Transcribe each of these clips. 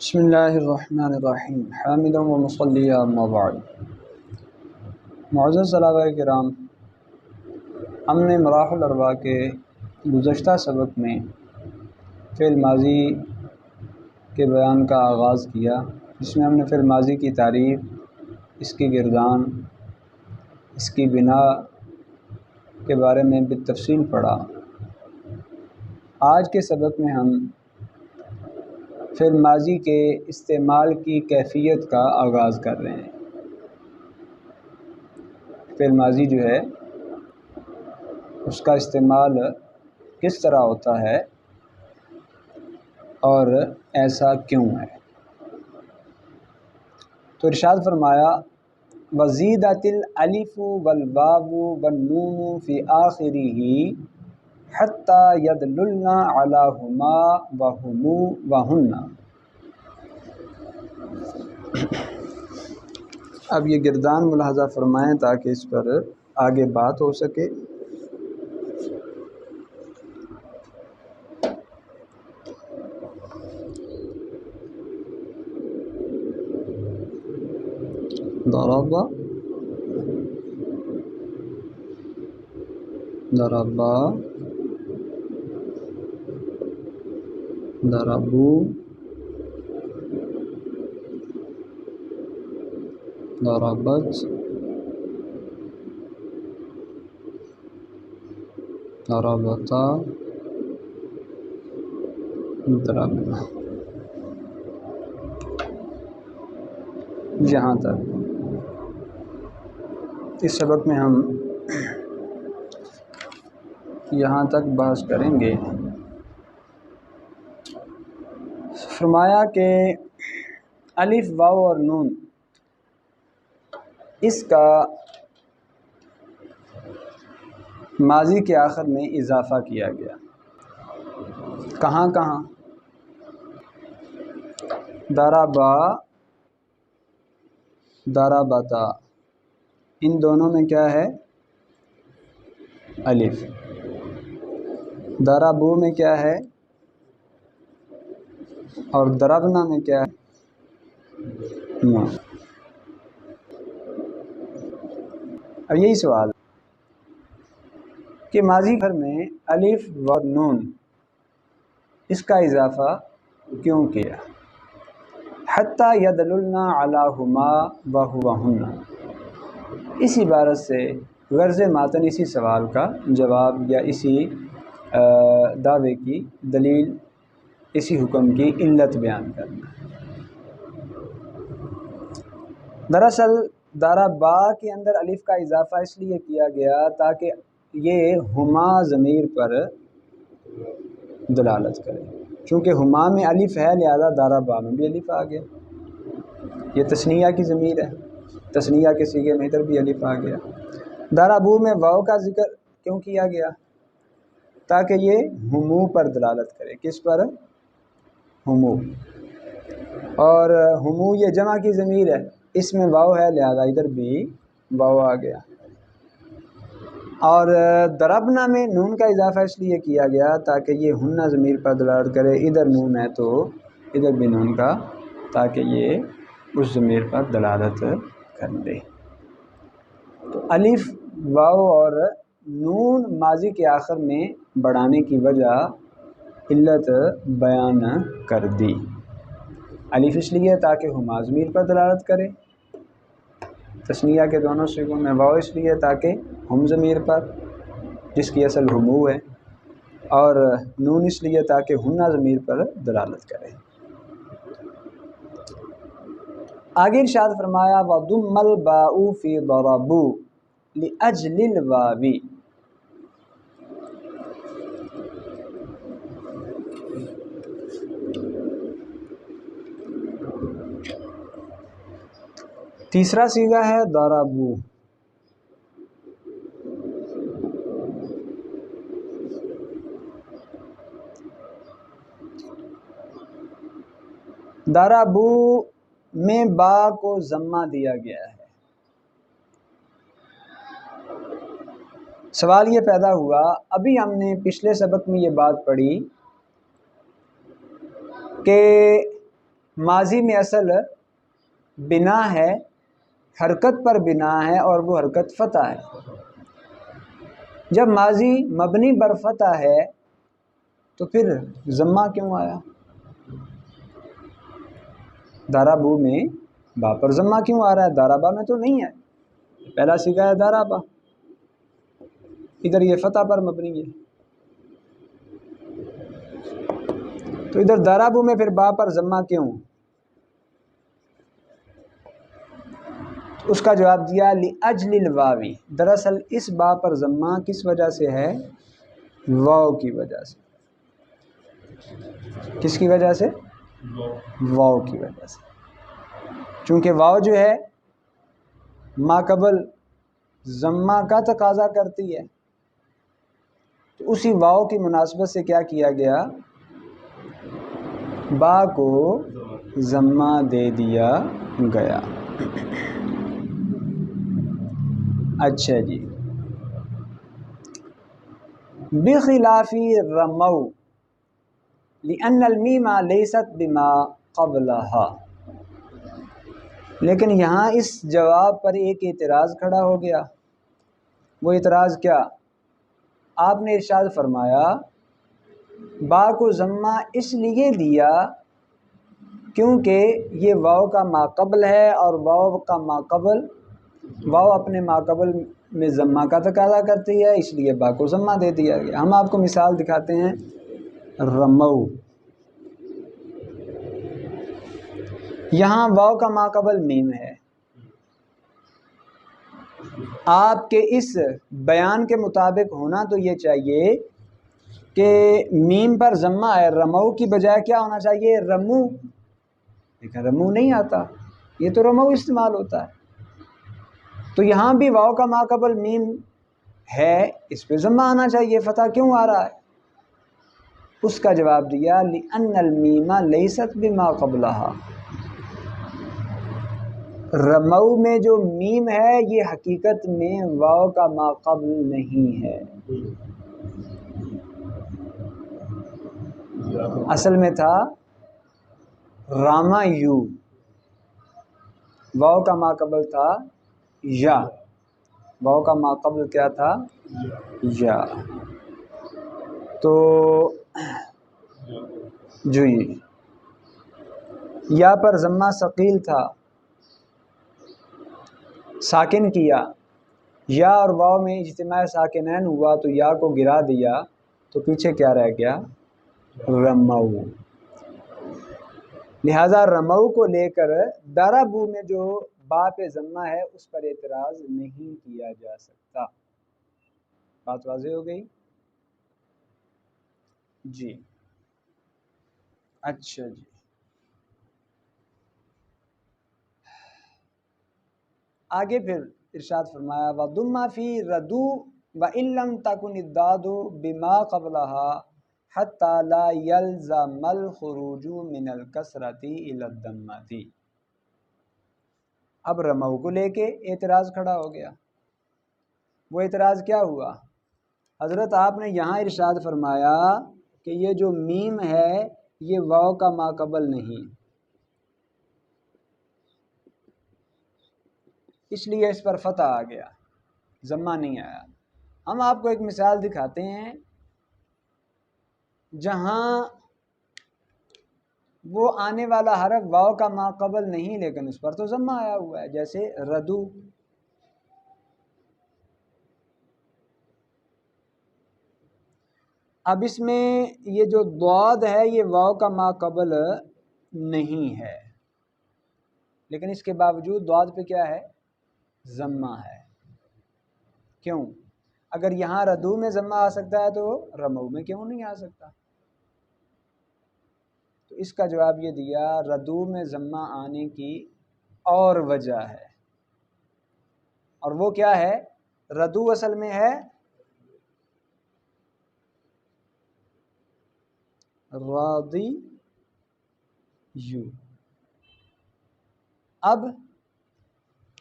بسم اللہ الرحمن الرحیم حامدا و مصلیٰ اما بعد۔ معزز طلباء کرام، ہم نے مراحل الاربعہ کے گزشتہ سبق میں فعل ماضی کے بیان کا آغاز کیا، جس میں ہم نے فعل ماضی کی تعریف، اس کی گردان، اس کی بنا کے بارے میں بالتفصیل پڑھا۔ آج کے سبق میں ہم فعل ماضی کے استعمال کی کیفیت کا آغاز کر رہے ہیں۔ فعل ماضی جو ہے اس کا استعمال کس طرح ہوتا ہے اور ایسا کیوں ہے۔ تو ارشاد فرمایا وزیدت الالف والواو والنون فی آخرہ حتی یدللن علی ہما وہم وہن۔ اب یہ گردان ملاحظہ فرمائیں تاکہ اس پر آگے بات ہو سکے۔ ضربا ضربا ضربو ضربت ضربتا ضربنا۔ یہاں تک اس سبق میں ہم یہاں تک بحث کریں گے۔ فرمایا کہ الف، واو اور نون اس کا ماضی کے آخر میں اضافہ کیا گیا۔ کہاں کہاں؟ ضربا، ضربتا، ان دونوں میں کیا ہے؟ الف۔ ضربو میں کیا ہے؟ اور ضربنا میں کیا ہے؟ نون۔ اب یہی سوال کہ ماضی گھر میں الف و نون اس کا اضافہ کیوں کیا؟ حتی یدللن علی ہما وہن۔ اس عبارت سے غرض ماتن اسی سوال کا جواب یا اسی دعوے کی دلیل، اسی حکم کی علت بیان کرنا۔ دراصل ضربا کے اندر الف کا اضافہ اس لیے کیا گیا تاکہ یہ ہما ضمیر پر دلالت کرے۔ چونکہ ہما میں الف ہے لہذا ضربا میں بھی الف آ گیا۔ یہ تثنیہ کی ضمیر ہے، تثنیہ کے صیغے میں ادھر بھی الف آ گیا۔ ضربو میں واو کا ذکر کیوں کیا گیا؟ تاکہ یہ ہمو پر دلالت کرے۔ کس پر؟ ہمو۔ اور ہمو یہ جمع کی ضمیر ہے، اس میں واو ہے لہذا ادھر بھی واو آ گیا۔ اور ضربنا میں نون کا اضافہ اس لیے کیا گیا تاکہ یہ ہنہ ضمیر پر دلالت کرے۔ ادھر نون ہے تو ادھر بھی نون کا، تاکہ یہ اس ضمیر پر دلالت کر دے۔ تو الف، واو اور نون ماضی کے آخر میں بڑھانے کی وجہ علت بیان کر دی۔ الف اس لیے تاکہ ہما ضمیر پر دلالت کرے، تثنیہ کے دونوں صیغوں میں۔ واو اس لیے تاکہ ہم ضمیر پر، جس کی اصل ہمو ہے، اور نون اس لیے تاکہ ہنہ ضمیر پر دلالت کرے۔ آگے ارشاد فرمایا وَضُمَّ الْبَاءُ فِي ضَرَبُوا لِأَجْلِ الْوَاوِ۔ تیسرا صیغہ ہے ضربوا۔ ضربوا میں با کو ضمہ دیا گیا ہے۔ سوال یہ پیدا ہوا، ابھی ہم نے پچھلے سبق میں یہ بات پڑھی کہ ماضی میں اصل بنا ہے، حرکت پر بنا ہے، اور وہ حرکت فتح ہے۔ جب ماضی مبنی بر فتح ہے تو پھر ضمہ کیوں آیا؟ دارابو میں با پر ضمہ کیوں آ رہا ہے؟ دارابا میں تو نہیں ہے، پہلا سیکھا ہے دارابا، ادھر یہ فتح پر مبنی ہے، تو ادھر دارابو میں پھر با پر ضمہ کیوں؟ اس کا جواب دیا لِأَجْلِ الْوَاوِ، دراصل اس با پر ضمہ کس وجہ سے ہے؟ واو کی وجہ سے۔ کس کی وجہ سے؟ واو کی وجہ سے، چونکہ واو جو ہے ما قبل ضمہ کا تقاضا کرتی ہے، تو اسی واو کی مناسبت سے کیا کیا گیا؟ با کو ضمہ دے دیا گیا۔ اچھا جی، بخلاف رموا لأن المیم لیست بما قبلها، لیکن یہاں اس جواب پر ایک اعتراض کھڑا ہو گیا۔ وہ اعتراض کیا؟ آپ نے ارشاد فرمایا با کو ضمہ اس لیے دیا کیونکہ یہ واو کا ماقبل ہے، اور واو کا ماقبل، واو اپنے ماقبل میں ضمہ کا تقاضا کرتی ہے، اس لیے با کو ضمہ دے دیا گیا۔ ہم آپ کو مثال دکھاتے ہیں، رمو، یہاں واو کا ماقبل میم ہے، آپ کے اس بیان کے مطابق ہونا تو یہ چاہیے کہ میم پر ضمہ ہے، رمو کی بجائے کیا ہونا چاہیے؟ رمو، لیکن رمو نہیں آتا، یہ تو رمو استعمال ہوتا ہے، تو یہاں بھی واو کا ماقبل میم ہے، اس پہ ضمہ آنا چاہیے، فتح کیوں آ رہا ہے؟ اس کا جواب دیا لِأَنَّ الْمِیمَ لَيْسَتْ بِمَا قَبْلَهَا، رمو میں جو میم ہے یہ حقیقت میں واو کا ماقبل نہیں ہے، اصل میں تھا راما یو، واو کا ماقبل تھا یا، واو کا ماقبل کیا تھا؟ یا، تو جی یا پر ضمہ ثقیل تھا، ساکن کیا، یا اور واو میں اجتماع ساکنین ہوا تو یا کو گرا دیا، تو پیچھے کیا رہ گیا؟ رمو، لہذا رمو کو لے کر دارابو میں جو با پہ ضمہ ہے اس پر اعتراض نہیں کیا جا سکتا۔ بات واضح ہو گئی؟ جی اچھا جی، آگے پھر ارشاد فرمایا وَضُمَّ فِي رَدُو وَإِن لَمْ تَكُنِ الدَّادُ بِمَا قَبْلَهَا حَتَّى لَا يَلْزَمَ الْخُرُوجُ مِنَ الْكَسْرَةِ إِلَى الضَّمَّةِ، اب رمو کو لے کے اعتراض کھڑا ہو گیا۔ وہ اعتراض کیا ہوا؟ حضرت آپ نے یہاں ارشاد فرمایا کہ یہ جو میم ہے یہ واو کا ماقبل نہیں، اس لیے اس پر فتح آ گیا، ضمہ نہیں آیا۔ ہم آپ کو ایک مثال دکھاتے ہیں جہاں وہ آنے والا حرف واو کا ماقبل نہیں لیکن اس پر تو ضمہ آیا ہوا ہے، جیسے ردو، اب اس میں یہ جو ضاد ہے یہ واو کا ماقبل نہیں ہے، لیکن اس کے باوجود ضاد پہ کیا ہے؟ ضمہ ہے۔ کیوں؟ اگر یہاں ردو میں ضمہ آ سکتا ہے تو رمو میں کیوں نہیں آ سکتا؟ تو اس کا جواب یہ دیا ردو میں ضمہ آنے کی اور وجہ ہے، اور وہ کیا ہے؟ ردو اصل میں ہے راضی یو، اب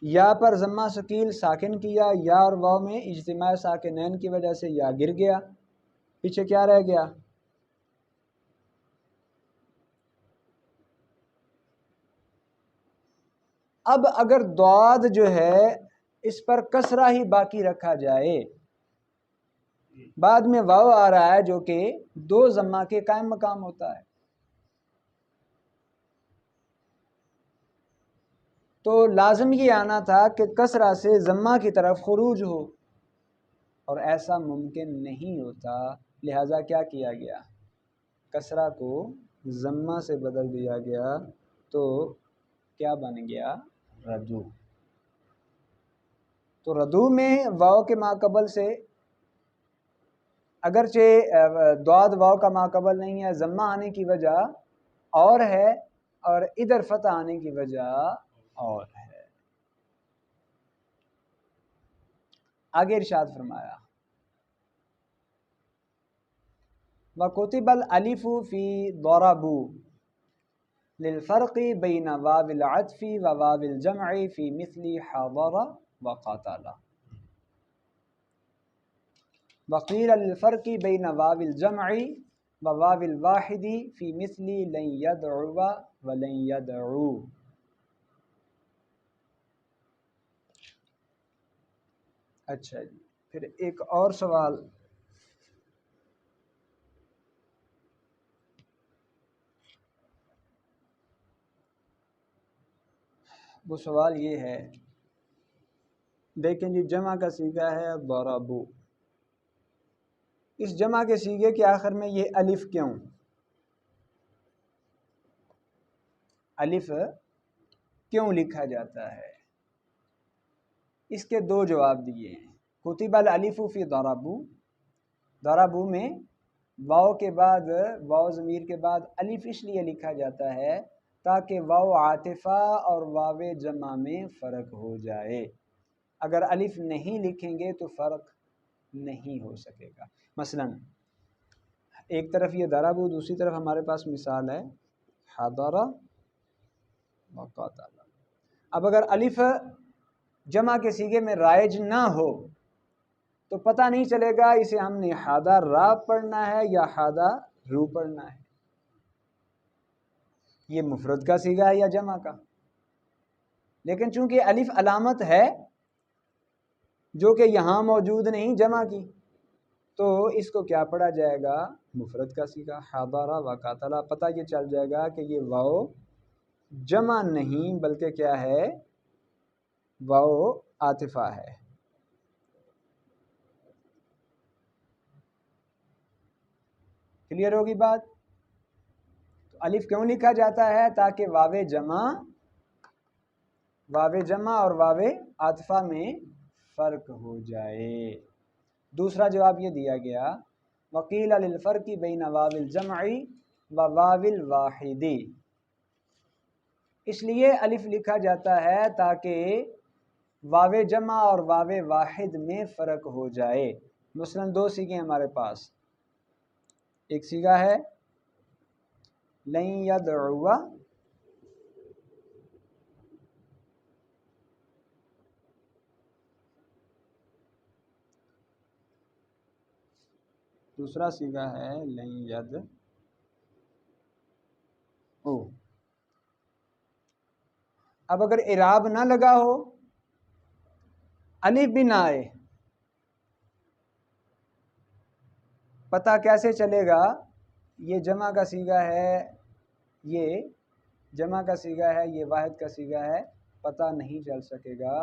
یا پر ضمہ ثقیل ساکن کیا، یا اور واو میں اجتماع ساکنین کی وجہ سے یا گر گیا، پیچھے کیا رہ گیا؟ اب اگر ضاد جو ہے اس پر کسرہ ہی باقی رکھا جائے، بعد میں واو آ رہا ہے جو کہ دو ضمہ کے قائم مقام ہوتا ہے، تو لازم یہ آنا تھا کہ کسرہ سے ضمہ کی طرف خروج ہو، اور ایسا ممکن نہیں ہوتا، لہذا کیا کیا گیا، کسرہ کو ضمہ سے بدل دیا گیا، تو کیا بن گیا، ردو۔ تو ردو میں واو کے ماقبل سے اگرچہ ضاد واو کا ماقبل نہیں ہے، ضمہ آنے کی وجہ اور ہے، اور ادھر فتح آنے کی وجہ اور ہے۔ آگے ارشاد فرمایا وَكُتِبَ الْأَلِفُ فِي ضَرَبُوا لِلْفَرْقِ بَيْنَ وَاوِ الْعَطْفِ وَوَاوِ الْجَمْعِ فِي مِثْلِ حَضَرَ وَقَتَلَ، وَقِيلَ لِلْفَرْقِ بَيْنَ وَاوِ الْجَمْعِ وَوَاوِ الْوَاحِدِ فِي مِثْلِ لَنْ يَدْعُوَ وَلَنْ يَدْعُوا۔ اچھا جی، پھر ایک اور سوال، وہ سوال یہ ہے، دیکھیں جی جمع کا صیغہ ہے ضربوا، اس جمع کے صیغے کے آخر میں یہ الف کیوں، الف کیوں لکھا جاتا ہے؟ اس کے دو جواب دیے ہیں۔ کتب الالف فی ضربوا، ضربوا میں واو کے بعد، واو ضمیر کے بعد الف اس لیے لکھا جاتا ہے تاکہ واو عاطفہ اور واو جمع میں فرق ہو جائے، اگر الف نہیں لکھیں گے تو فرق نہیں ہو سکے گا۔ مثلا ایک طرف یہ ضربوا، دوسری طرف ہمارے پاس مثال ہے حضر وقاتل۔ اب اگر الف جمع کے صیغے میں رائج نہ ہو تو پتہ نہیں چلے گا اسے ہم نے حادا را پڑھنا ہے یا حادا رو پڑھنا ہے، یہ مفرد کا صیغہ ہے یا جمع کا۔ لیکن چونکہ الف علامت ہے جو کہ یہاں موجود نہیں جمع کی، تو اس کو کیا پڑھا جائے گا، مفرد کا صیغہ حضر وقاتل۔ پتہ یہ چل جائے گا کہ یہ واو جمع نہیں بلکہ کیا ہے، واو عاطفہ ہے۔ کلیئر ہوگی بات؟ تو الف کیوں لکھا جاتا ہے؟ تاکہ واو جمع اور واو عاطفہ میں فرق ہو جائے۔ دوسرا جواب یہ دیا گیا وقیل للفرق بین واو الجمع و واو الواحد، اس لیے الف لکھا جاتا ہے تاکہ واو جمع اور واو واحد میں فرق ہو جائے۔ مثلا دو صیغے ہمارے پاس، ایک صیغہ ہے لن یدعو، دوسرا صیغہ ہے لن یدعو۔ اب اگر اعراب نہ لگا ہو، الف بھی نہ آئے، پتہ کیسے چلے گا یہ جمع کا صیغہ ہے، یہ جمع کا صیغہ ہے، یہ واحد کا صیغہ ہے؟ پتہ نہیں چل سکے گا۔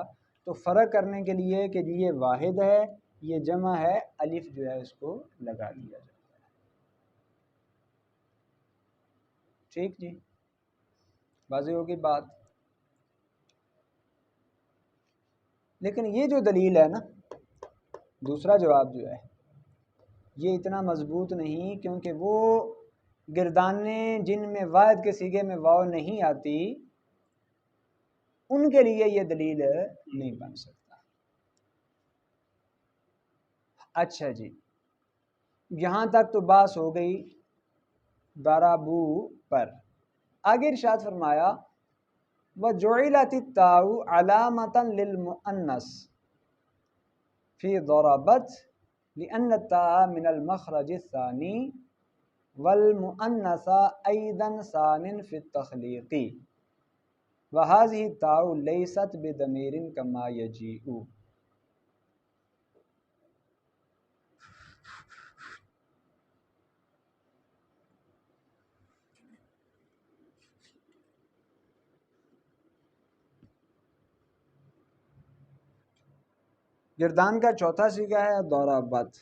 تو فرق کرنے کے لیے کہ یہ واحد ہے یہ جمع ہے، الف جو ہے اس کو لگا دیا جاتا ہے۔ ٹھیک جی، واضح ہوگی بات؟ لیکن یہ جو دلیل ہے نا، دوسرا جواب جو ہے یہ اتنا مضبوط نہیں، کیونکہ وہ گردانے جن میں واحد کے صیغے میں واو نہیں آتی ان کے لیے یہ دلیل نہیں بن سکتا۔ اچھا جی، یہاں تک تو بات ہو گئی ضربوا پر۔ آگے ارشاد فرمایا وَجُعِلَتِ التَّاءُ عَلَامَةً لِلْمُؤَنَّثِ فِي ضَرَبَتْ لِأَنَّ التَّاءَ مِنَ الْمَخْرَجِ الثَّانِي وَالْمُؤَنَّثَ أَيْضًا ثَانٍ فِي التَّخْلِيقِ۔ وہذہ تاء لیست بضمیر کما یجیء۔ گردان کا چوتھا سیغہ ہے دورہ بط۔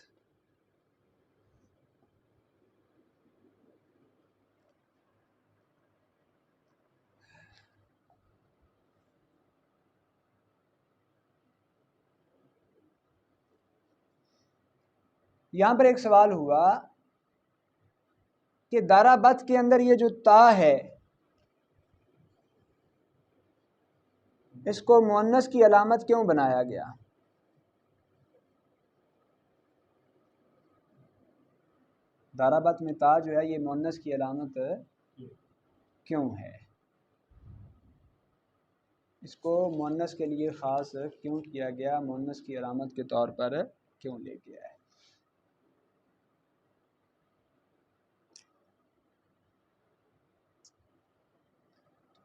یہاں پر ایک سوال ہوا کہ دارا بط کے اندر یہ جو تا ہے اس کو مؤنث کی علامت کیوں بنایا گیا؟ دارا بط میں تا جو ہے یہ مؤنث کی علامت کیوں ہے؟ اس کو مؤنث کے لیے خاص کیوں کیا گیا؟ مؤنث کی علامت کے طور پر کیوں لے گیا ہے؟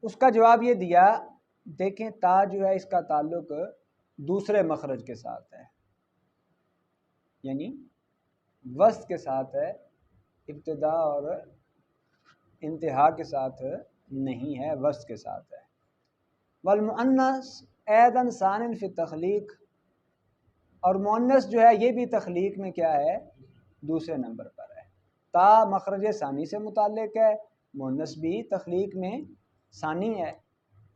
اس کا جواب یہ دیا، دیکھیں تا جو ہے اس کا تعلق دوسرے مخرج کے ساتھ ہے، یعنی وسط کے ساتھ ہے، ابتدا اور انتہا کے ساتھ نہیں ہے، وسط کے ساتھ ہے۔ والمؤنث ایضا ثان فی التخلیق، اور مؤنث جو ہے یہ بھی تخلیق میں کیا ہے؟ دوسرے نمبر پر ہے۔ تا مخرج ثانی سے متعلق ہے، مؤنث بھی تخلیق میں ثانی ہے،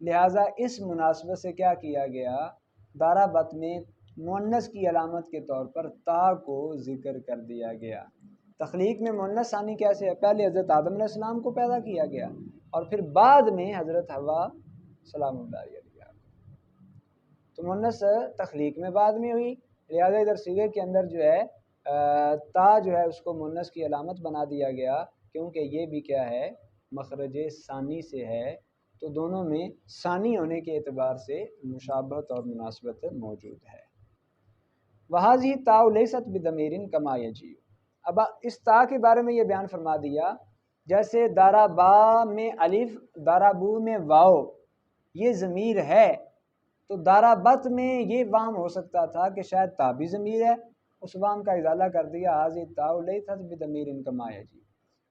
لہٰذا اس مناسبت سے کیا کیا گیا؟ دارا بط میں مؤنث کی علامت کے طور پر تا کو ذکر کر دیا گیا۔ تخلیق میں مؤنث ثانی کیسے ہے؟ پہلے حضرت آدم علیہ السلام کو پیدا کیا گیا اور پھر بعد میں حضرت حوا سلام اللہ علیہا، تو مؤنث تخلیق میں بعد میں ہوئی، لہٰذا ادھر صیغے کے اندر جو ہے تا جو ہے اس کو مؤنث کی علامت بنا دیا گیا، کیونکہ یہ بھی کیا ہے؟ مخرج ثانی سے ہے، تو دونوں میں ثانی ہونے کے اعتبار سے مشابہت اور مناسبت موجود ہے۔ وہذہ تاء لیست بضمیر کما یجیء، اب اس تا کے بارے میں یہ بیان فرما دیا جیسے دارا با میں الف، دارا بو میں واو، یہ ضمیر ہے، تو دارا بط میں یہ وہم ہو سکتا تھا کہ شاید تا بھی ضمیر ہے، اس وہم کا ازالہ کر دیا، ھذہ تاء لیست بضمیر کما یجیء۔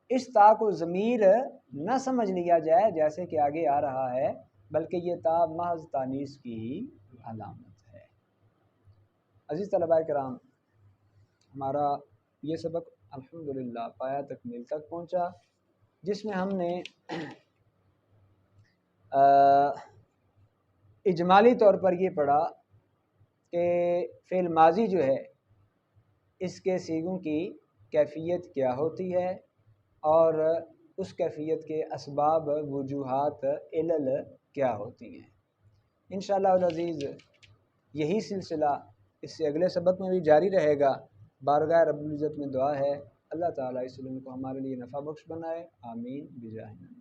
اس تا کو ضمیر نہ سمجھ لیا جائے جیسے کہ آگے آ رہا ہے، بلکہ یہ تا محض تانیث کی علامت ہے۔ عزیز طلباء کرام، ہمارا یہ سبق الحمدللہ پایہ تکمیل تک پہنچا، جس میں ہم نے اجمالی طور پر یہ پڑھا کہ فعل ماضی جو ہے اس کے صیغوں کی کیفیت کیا ہوتی ہے اور اس کیفیت کے اسباب، وجوہات، علل کیا ہوتی ہیں۔ انشاءاللہ العزیز یہی سلسلہ اس سے اگلے سبق میں بھی جاری رہے گا۔ بارگاہ رب العزت میں دعا ہے اللہ تعالیٰ اس علم کو ہمارے لیے نفع بخش بنائے، آمین بجاہ نبی۔